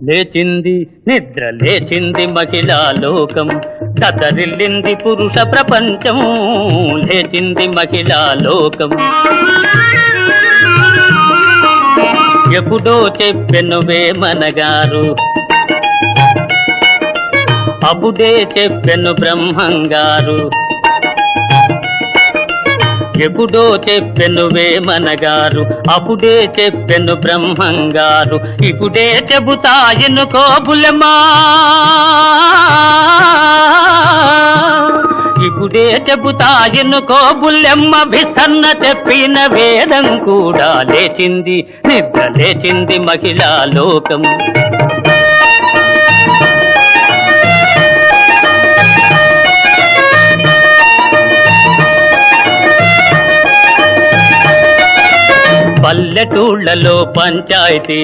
లేచింది నిద్ర లేచింది మహిళా లోకం, దతరిల్లింది పురుష ప్రపంచం. లేచింది మహిళా లోకం. ఎప్పుడో చెప్పెను వేమనగారు, అప్పుడే చెప్పెను బ్రహ్మంగారు. ఎప్పుడో చెప్పెను వేమనగారు, అప్పుడే చెప్పెను బ్రహ్మంగారు. ఇప్పుడే చెబుతా ఎన్నుకో బుల్లెమ్మా, ఇప్పుడే చెబుతా ఎన్నుకో బుల్లెమ్మ. విసన్న చెప్పిన వేదం కూడా లేచింది, నిద్ర లేచింది మహిళా లోకం. పల్లెటూళ్ళలో పంచాయతీ